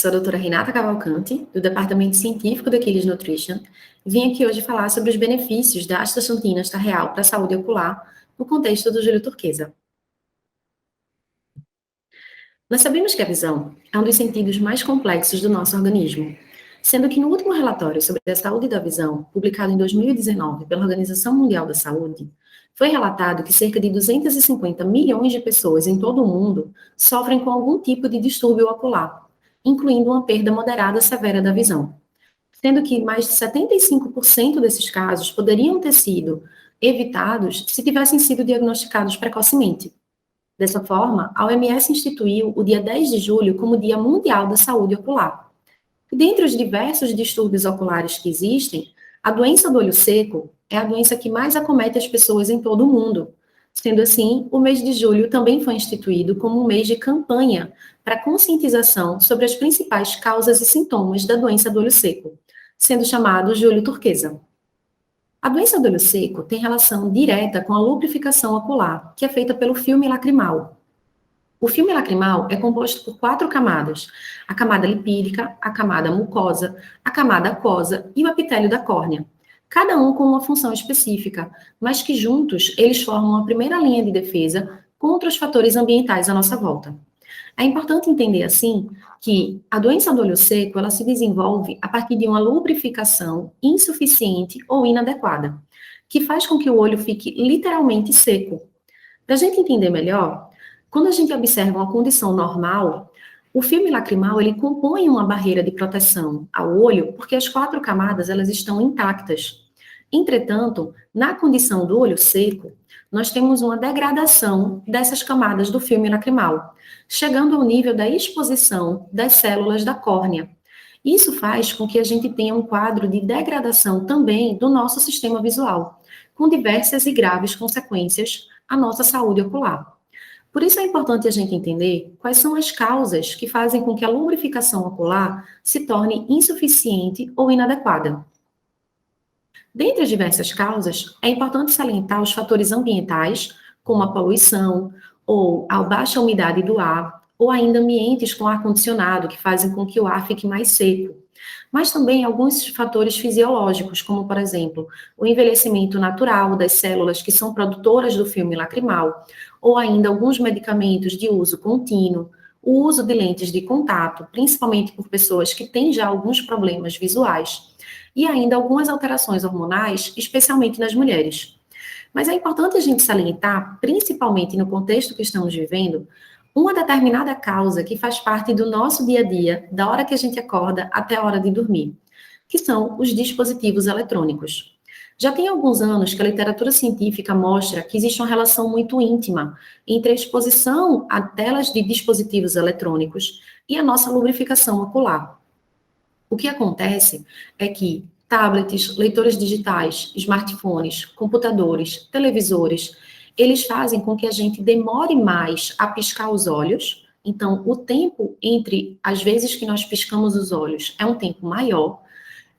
sou a doutora Renata Cavalcante, do Departamento Científico da Achilles Nutrition, e vim aqui hoje falar sobre os benefícios da astaxantina Sta-Real para a saúde ocular no contexto do júlio turquesa. Nós sabemos que a visão é um dos sentidos mais complexos do nosso organismo, sendo que no último relatório sobre a saúde da visão, publicado em 2019 pela Organização Mundial da Saúde, foi relatado que cerca de 250 milhões de pessoas em todo o mundo sofrem com algum tipo de distúrbio ocular, incluindo uma perda moderada severa da visão, sendo que mais de 75% desses casos poderiam ter sido evitados se tivessem sido diagnosticados precocemente. Dessa forma, a OMS instituiu o dia 10 de julho como Dia Mundial da Saúde Ocular. E dentre os diversos distúrbios oculares que existem, a doença do olho seco é a doença que mais acomete as pessoas em todo o mundo. Sendo assim, o mês de julho também foi instituído como um mês de campanha para conscientização sobre as principais causas e sintomas da doença do olho seco, sendo chamado Júlio turquesa. A doença do olho seco tem relação direta com a lubrificação ocular, que é feita pelo filme lacrimal. O filme lacrimal é composto por 4 camadas: a camada lipídica, a camada mucosa, a camada aquosa e o epitélio da córnea, cada um com uma função específica, mas que juntos eles formam a primeira linha de defesa contra os fatores ambientais à nossa volta. É importante entender, assim, que a doença do olho seco, ela se desenvolve a partir de uma lubrificação insuficiente ou inadequada, que faz com que o olho fique literalmente seco. Para a gente entender melhor, quando a gente observa uma condição normal, o filme lacrimal, ele compõe uma barreira de proteção ao olho, porque as 4 camadas, elas estão intactas. Entretanto, na condição do olho seco, nós temos uma degradação dessas camadas do filme lacrimal, chegando ao nível da exposição das células da córnea. Isso faz com que a gente tenha um quadro de degradação também do nosso sistema visual, com diversas e graves consequências à nossa saúde ocular. Por isso é importante a gente entender quais são as causas que fazem com que a lubrificação ocular se torne insuficiente ou inadequada. Dentre as diversas causas, é importante salientar os fatores ambientais, como a poluição, ou a baixa umidade do ar, ou ainda ambientes com ar-condicionado, que fazem com que o ar fique mais seco. Mas também alguns fatores fisiológicos, como, por exemplo, o envelhecimento natural das células que são produtoras do filme lacrimal, ou ainda alguns medicamentos de uso contínuo, o uso de lentes de contato, principalmente por pessoas que têm já alguns problemas visuais, e ainda algumas alterações hormonais, especialmente nas mulheres. Mas é importante a gente salientar, principalmente no contexto que estamos vivendo, uma determinada causa que faz parte do nosso dia a dia, da hora que a gente acorda até a hora de dormir, que são os dispositivos eletrônicos. Já tem alguns anos que a literatura científica mostra que existe uma relação muito íntima entre a exposição a telas de dispositivos eletrônicos e a nossa lubrificação ocular. O que acontece é que tablets, leitores digitais, smartphones, computadores, televisores, eles fazem com que a gente demore mais a piscar os olhos. Então, o tempo entre as vezes que nós piscamos os olhos é um tempo maior,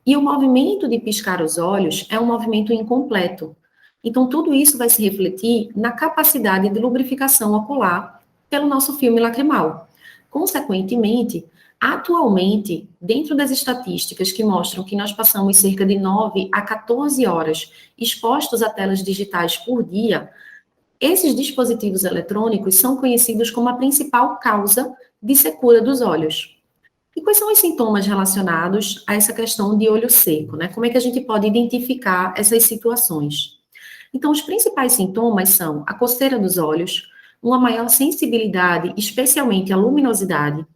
e o movimento de piscar os olhos é um movimento incompleto. Então, tudo isso vai se refletir na capacidade de lubrificação ocular pelo nosso filme lacrimal. Consequentemente, atualmente, dentro das estatísticas que mostram que nós passamos cerca de 9 a 14 horas expostos a telas digitais por dia, esses dispositivos eletrônicos são conhecidos como a principal causa de secura dos olhos. E quais são os sintomas relacionados a essa questão de olho seco, né? Como é que a gente pode identificar essas situações? Então, os principais sintomas são a coceira dos olhos, uma maior sensibilidade, especialmente à luminosidade,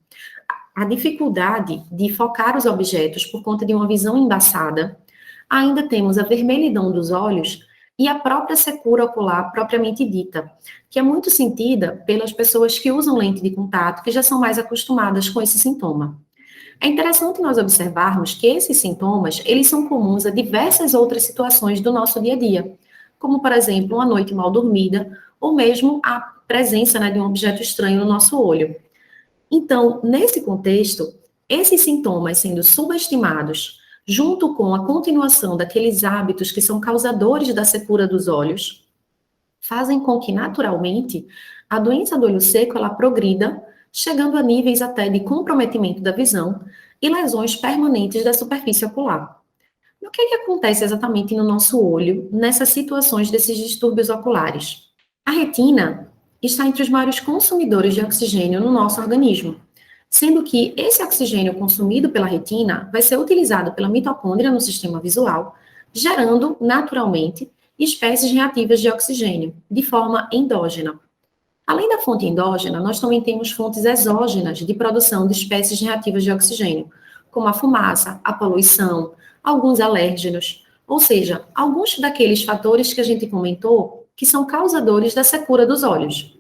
a dificuldade de focar os objetos por conta de uma visão embaçada. Ainda temos a vermelhidão dos olhos e a própria secura ocular propriamente dita, que é muito sentida pelas pessoas que usam lente de contato, que já são mais acostumadas com esse sintoma. É interessante nós observarmos que esses sintomas, eles são comuns a diversas outras situações do nosso dia a dia, como, por exemplo, uma noite mal dormida, ou mesmo a presença, né, de um objeto estranho no nosso olho. Então, nesse contexto, esses sintomas sendo subestimados, junto com a continuação daqueles hábitos que são causadores da secura dos olhos, fazem com que, naturalmente, a doença do olho seco, ela progrida chegando a níveis até de comprometimento da visão e lesões permanentes da superfície ocular. E o que é que acontece exatamente no nosso olho nessas situações desses distúrbios oculares? A retina está entre os maiores consumidores de oxigênio no nosso organismo, sendo que esse oxigênio consumido pela retina vai ser utilizado pela mitocôndria no sistema visual, gerando, naturalmente, espécies reativas de oxigênio, de forma endógena. Além da fonte endógena, nós também temos fontes exógenas de produção de espécies reativas de oxigênio, como a fumaça, a poluição, alguns alérgenos, ou seja, alguns daqueles fatores que a gente comentou que são causadores da secura dos olhos.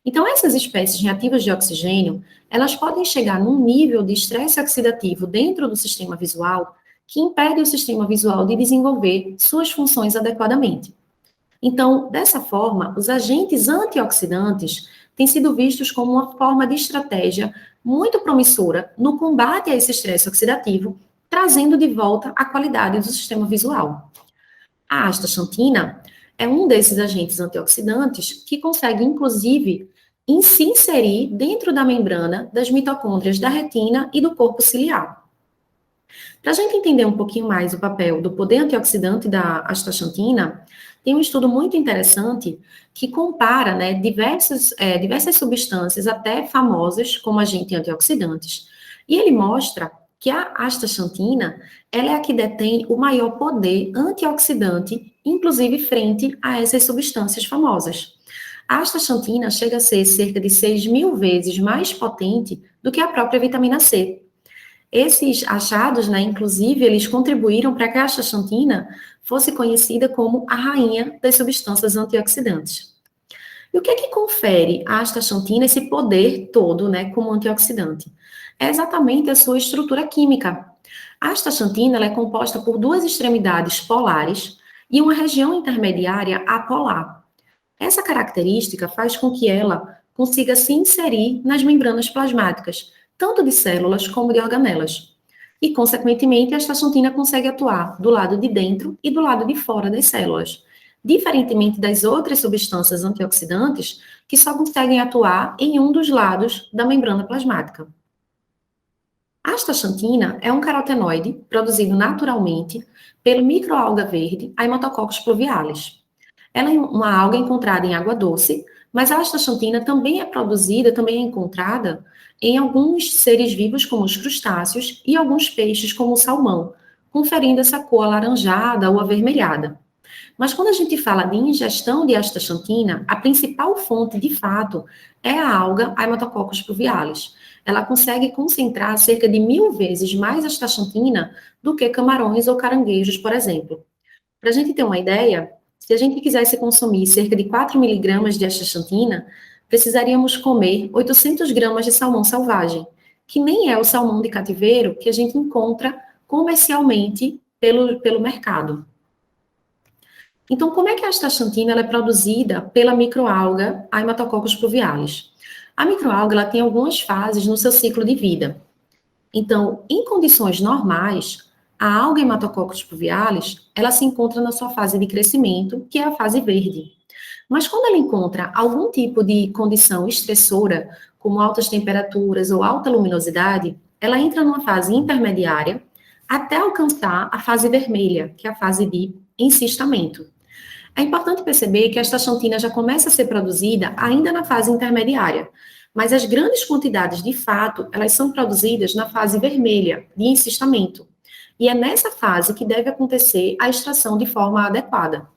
Então, essas espécies reativas de oxigênio, elas podem chegar num nível de estresse oxidativo dentro do sistema visual que impede o sistema visual de desenvolver suas funções adequadamente. Então, dessa forma, os agentes antioxidantes têm sido vistos como uma forma de estratégia muito promissora no combate a esse estresse oxidativo, trazendo de volta a qualidade do sistema visual. A astaxantina é um desses agentes antioxidantes que consegue, inclusive, se inserir dentro da membrana das mitocôndrias da retina e do corpo ciliar. Para a gente entender um pouquinho mais o papel do poder antioxidante da astaxantina, tem um estudo muito interessante que compara, né, diversas substâncias, até famosas, como agentes antioxidantes, e ele mostra que a astaxantina, ela é a que detém o maior poder antioxidante, inclusive frente a essas substâncias famosas. A astaxantina chega a ser cerca de 6.000 vezes mais potente do que a própria vitamina C. Esses achados, né, inclusive, eles contribuíram para que a astaxantina fosse conhecida como a rainha das substâncias antioxidantes. E o que é que confere à astaxantina esse poder todo, né, como antioxidante? É exatamente a sua estrutura química. A astaxantina ela é composta por duas extremidades polares e uma região intermediária apolar. Essa característica faz com que ela consiga se inserir nas membranas plasmáticas, tanto de células como de organelas. E, consequentemente, a astaxantina consegue atuar do lado de dentro e do lado de fora das células, diferentemente das outras substâncias antioxidantes que só conseguem atuar em um dos lados da membrana plasmática. A astaxantina é um carotenoide produzido naturalmente pelo microalga verde Haematococos pluvialis. Ela é uma alga encontrada em água doce, mas a astaxantina também é produzida, também é encontrada em alguns seres vivos, como os crustáceos, e alguns peixes, como o salmão, conferindo essa cor alaranjada ou avermelhada. Mas quando a gente fala de ingestão de astaxantina, a principal fonte, de fato, é a alga Haematococos pluvialis. Ela consegue concentrar cerca de 1.000 vezes mais astaxantina do que camarões ou caranguejos, por exemplo. Para a gente ter uma ideia, se a gente quisesse consumir cerca de 4 miligramas de astaxantina, precisaríamos comer 800 gramas de salmão selvagem, que nem é o salmão de cativeiro que a gente encontra comercialmente pelo mercado. Então, como é que a astaxantina ela é produzida pela microalga Haematococos pluvialis? A microalga ela tem algumas fases no seu ciclo de vida. Então, em condições normais, a alga Haematococos pluvialis, ela se encontra na sua fase de crescimento, que é a fase verde. Mas quando ela encontra algum tipo de condição estressora, como altas temperaturas ou alta luminosidade, ela entra numa fase intermediária até alcançar a fase vermelha, que é a fase de encistamento. É importante perceber que a astaxantina já começa a ser produzida ainda na fase intermediária, mas as grandes quantidades, de fato, elas são produzidas na fase vermelha, de encistamento. E é nessa fase que deve acontecer a extração de forma adequada.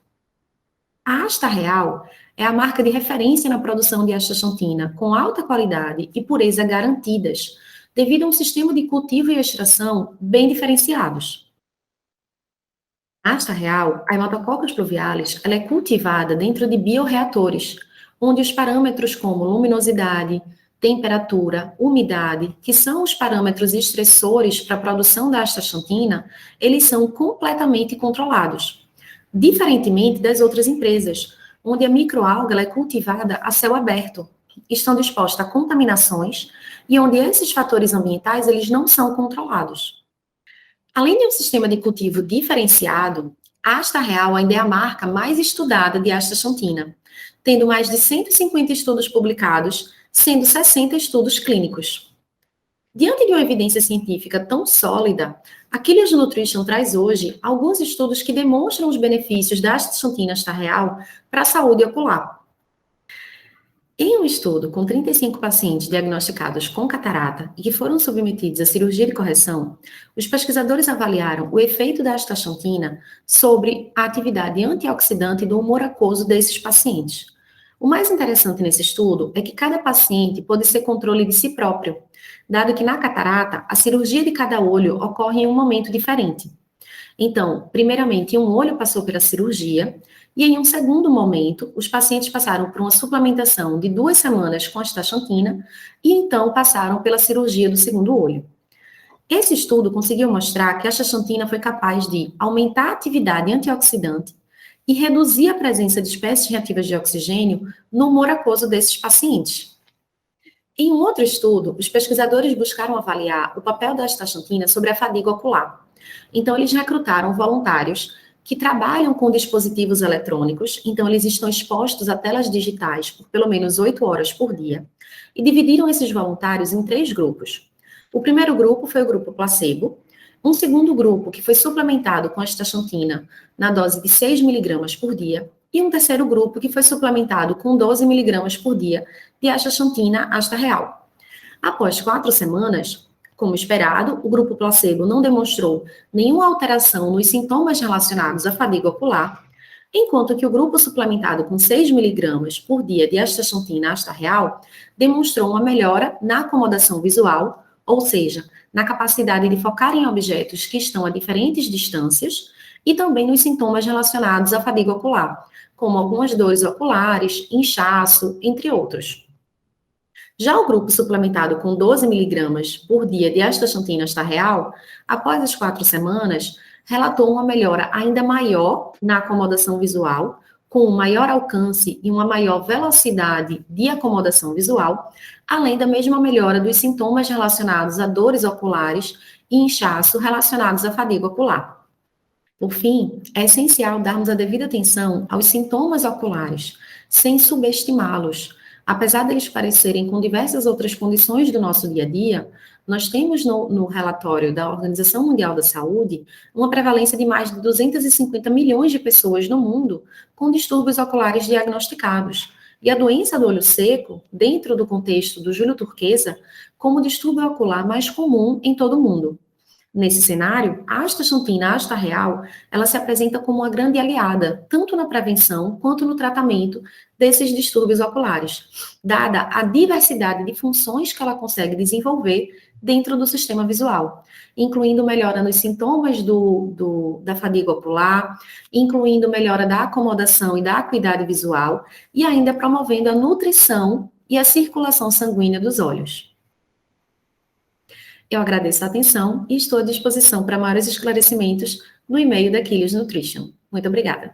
A Asta Real é a marca de referência na produção de astaxantina, com alta qualidade e pureza garantidas, devido a um sistema de cultivo e extração bem diferenciados. A Asta Real, a Haematococos pluvialis, ela é cultivada dentro de bioreatores, onde os parâmetros como luminosidade, temperatura, umidade, que são os parâmetros estressores para a produção da astaxantina, eles são completamente controlados. Diferentemente das outras empresas, onde a microalga ela é cultivada a céu aberto, estando exposta a contaminações e onde esses fatores ambientais eles não são controlados. Além de um sistema de cultivo diferenciado, a Asta Real ainda é a marca mais estudada de astaxantina, tendo mais de 150 estudos publicados, sendo 60 estudos clínicos. Diante de uma evidência científica tão sólida, a Killias Nutrition traz hoje alguns estudos que demonstram os benefícios da astaxantina real para a saúde ocular. Em um estudo com 35 pacientes diagnosticados com catarata e que foram submetidos à cirurgia de correção, os pesquisadores avaliaram o efeito da astaxantina sobre a atividade antioxidante do humor aquoso desses pacientes. O mais interessante nesse estudo é que cada paciente pode ser controle de si próprio, dado que na catarata, a cirurgia de cada olho ocorre em um momento diferente. Então, primeiramente, um olho passou pela cirurgia, e em um segundo momento, os pacientes passaram por uma suplementação de 2 semanas com astaxantina, e então passaram pela cirurgia do segundo olho. Esse estudo conseguiu mostrar que a astaxantina foi capaz de aumentar a atividade antioxidante e reduzir a presença de espécies reativas de oxigênio no humor aquoso desses pacientes. Em um outro estudo, os pesquisadores buscaram avaliar o papel da astaxantina sobre a fadiga ocular. Então, eles recrutaram voluntários que trabalham com dispositivos eletrônicos, então eles estão expostos a telas digitais por pelo menos 8 horas por dia, e dividiram esses voluntários em 3 grupos. O primeiro grupo foi o grupo placebo, um segundo grupo que foi suplementado com astaxantina na dose de 6 miligramas por dia, e um terceiro grupo que foi suplementado com 12 miligramas por dia de astaxantina real. Após 4 semanas, como esperado, o grupo placebo não demonstrou nenhuma alteração nos sintomas relacionados à fadiga ocular, enquanto que o grupo suplementado com 6 miligramas por dia de astaxantina real demonstrou uma melhora na acomodação visual, ou seja, na capacidade de focar em objetos que estão a diferentes distâncias, e também nos sintomas relacionados à fadiga ocular, como algumas dores oculares, inchaço, entre outros. Já o grupo suplementado com 12 miligramas por dia de astaxantina real, após as 4 semanas, relatou uma melhora ainda maior na acomodação visual, com um maior alcance e uma maior velocidade de acomodação visual, além da mesma melhora dos sintomas relacionados a dores oculares e inchaço relacionados à fadiga ocular. Por fim, é essencial darmos a devida atenção aos sintomas oculares, sem subestimá-los. Apesar deles parecerem com diversas outras condições do nosso dia a dia, nós temos no relatório da Organização Mundial da Saúde uma prevalência de mais de 250 milhões de pessoas no mundo com distúrbios oculares diagnosticados. E a doença do olho seco, dentro do contexto do Júlio Turquesa, como o distúrbio ocular mais comum em todo o mundo. Nesse cenário, a astaxantina real, ela se apresenta como uma grande aliada, tanto na prevenção quanto no tratamento desses distúrbios oculares, dada a diversidade de funções que ela consegue desenvolver dentro do sistema visual, incluindo melhora nos sintomas da fadiga ocular, incluindo melhora da acomodação e da acuidade visual, e ainda promovendo a nutrição e a circulação sanguínea dos olhos. Eu agradeço a atenção e estou à disposição para maiores esclarecimentos no e-mail da Killias Nutrition. Muito obrigada.